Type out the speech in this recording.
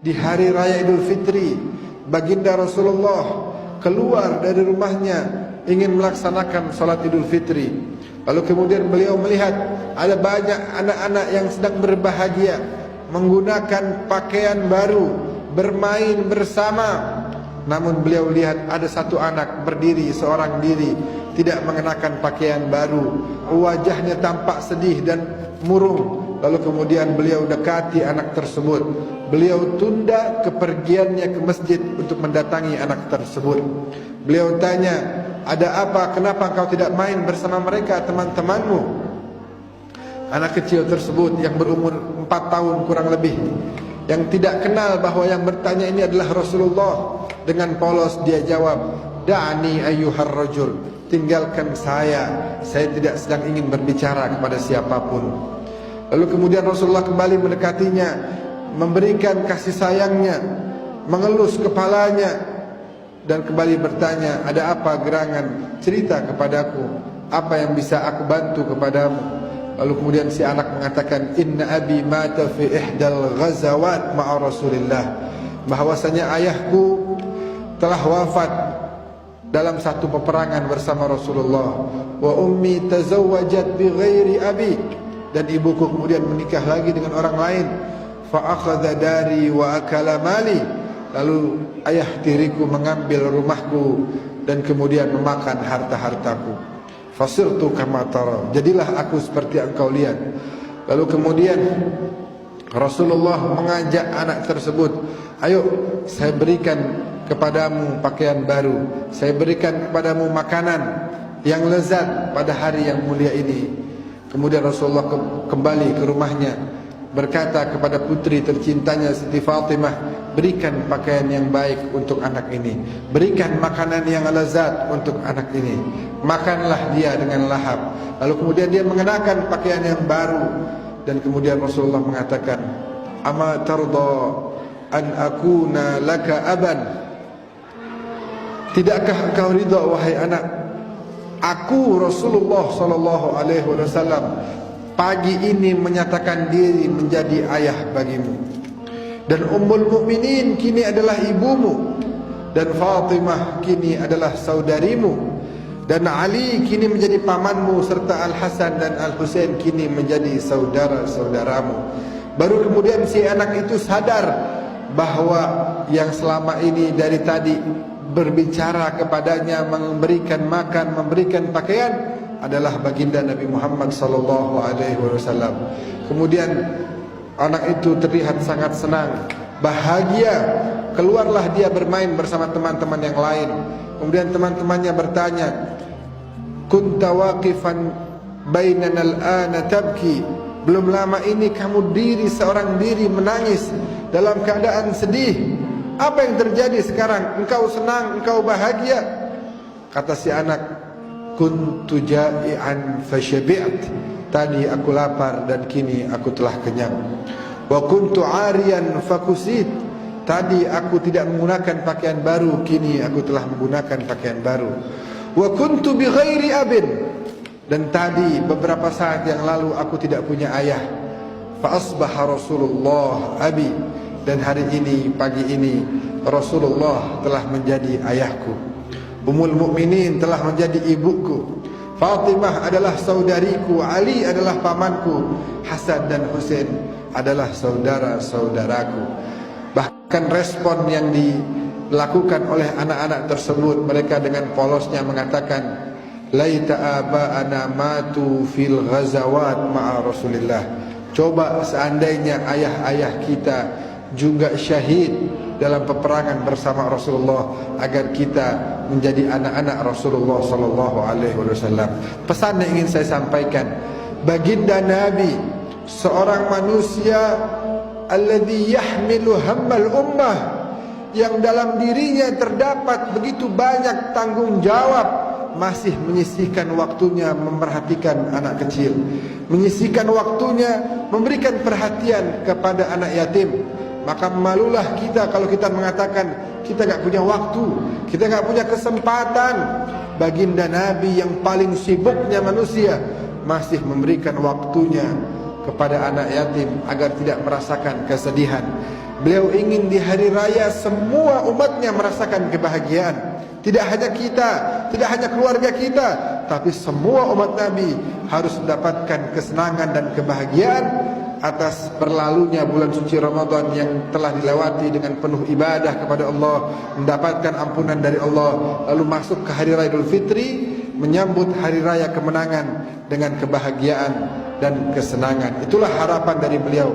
di hari raya Idul Fitri, baginda Rasulullah keluar dari rumahnya ingin melaksanakan salat Idul Fitri. Lalu kemudian beliau melihat ada banyak anak-anak yang sedang berbahagia, menggunakan pakaian baru, bermain bersama. Namun beliau lihat ada satu anak berdiri seorang diri, tidak mengenakan pakaian baru, wajahnya tampak sedih dan murung. Lalu kemudian beliau dekati anak tersebut. Beliau tunda kepergiannya ke masjid untuk mendatangi anak tersebut. Beliau tanya, "Ada apa? Kenapa engkau tidak main bersama mereka, teman-temanmu?" Anak kecil tersebut yang berumur 4 tahun kurang lebih, yang tidak kenal bahwa yang bertanya ini adalah Rasulullah, dengan polos dia jawab, "Da'ni ayyuhar rajul." Tinggalkan saya tidak sedang ingin berbicara kepada siapapun. Lalu kemudian Rasulullah kembali mendekatinya, memberikan kasih sayangnya, mengelus kepalanya, dan kembali bertanya, "Ada apa gerangan? Cerita kepadaku, apa yang bisa aku bantu kepadamu?" Lalu kemudian si anak mengatakan, "Inna abi mata fi ihdal ghazawat ma'a Rasulillah." Bahwasanya ayahku telah wafat dalam satu peperangan bersama Rasulullah. Wa ummi tazawwajat bi ghairi abi, dan ibuku kemudian menikah lagi dengan orang lain. Fa akhadha dari wa akala mali, lalu ayah tiriku mengambil rumahku dan kemudian memakan harta-hartaku. Fasirtu kama tara, jadilah aku seperti engkau lihat. Lalu kemudian Rasulullah mengajak anak tersebut, "Ayo saya berikan kepadamu pakaian baru, saya berikan kepadamu makanan yang lezat pada hari yang mulia ini." Kemudian Rasulullah kembali ke rumahnya, berkata kepada putri tercintanya Siti Fatimah, "Berikan pakaian yang baik untuk anak ini, berikan makanan yang lezat untuk anak ini, makanlah dia dengan lahap." Lalu kemudian dia mengenakan pakaian yang baru, dan kemudian Rasulullah mengatakan, "Ama tarda an akuna laka aban?" Tidakkah engkau ridha wahai anak, aku Rasulullah sallallahu alaihi wasallam pagi ini menyatakan diri menjadi ayah bagimu, dan Ummul Mukminin kini adalah ibumu, dan Fatimah kini adalah saudarimu, dan Ali kini menjadi pamanmu, serta Al-Hasan dan Al-Husain kini menjadi saudara-saudaramu. Baru kemudian si anak itu sadar bahwa yang selama ini dari tadi berbicara kepadanya, memberikan makan, memberikan pakaian adalah baginda Nabi Muhammad sallallahu alaihi wasallam. Kemudian anak itu terlihat sangat senang, bahagia. Keluarlah dia bermain bersama teman-teman yang lain. Kemudian teman-temannya bertanya, "Kunta waqifan bainana al-ana tabki." Belum lama ini kamu seorang diri menangis dalam keadaan sedih. Apa yang terjadi sekarang? Engkau senang, engkau bahagia? Kata si anak, "Kuntu ja'ian fasyabi'at." Tadi aku lapar dan kini aku telah kenyang. "Wa kuntu 'ariyan fakusit." Tadi aku tidak menggunakan pakaian baru, kini aku telah menggunakan pakaian baru. "Wa kuntu bi ghairi abin." Dan tadi beberapa saat yang lalu aku tidak punya ayah. Fa asbaha Rasulullah abi. Dan hari ini, pagi ini, Rasulullah telah menjadi ayahku. Ummul Mukminin telah menjadi ibuku. Fatimah adalah saudariku, Ali adalah pamanku, Hasan dan Husain adalah saudara-saudaraku. Bahkan respon yang dilakukan oleh anak-anak tersebut, mereka dengan polosnya mengatakan, "Laita aba'ana matu fil ghazawat ma'a Rasulillah." Coba seandainya ayah-ayah kita juga syahid dalam peperangan bersama Rasulullah, agar kita menjadi anak-anak Rasulullah sallallahu alaihi wasallam. Pesan yang ingin saya sampaikan, baginda Nabi seorang manusia alladzi yahmilu hammal ummah, yang dalam dirinya terdapat begitu banyak tanggung jawab, masih menyisihkan waktunya memerhatikan anak kecil, menyisihkan waktunya memberikan perhatian kepada anak yatim. Maka malulah kita kalau kita mengatakan kita gak punya waktu, kita gak punya kesempatan. Baginda Nabi yang paling sibuknya manusia masih memberikan waktunya kepada anak yatim agar tidak merasakan kesedihan. Beliau ingin di hari raya semua umatnya merasakan kebahagiaan. Tidak hanya kita, tidak hanya keluarga kita, tapi semua umat Nabi harus mendapatkan kesenangan dan kebahagiaan atas berlalunya bulan suci Ramadan yang telah dilewati dengan penuh ibadah kepada Allah, mendapatkan ampunan dari Allah, lalu masuk ke hari raya Idul Fitri, menyambut hari raya kemenangan dengan kebahagiaan dan kesenangan. Itulah harapan dari beliau.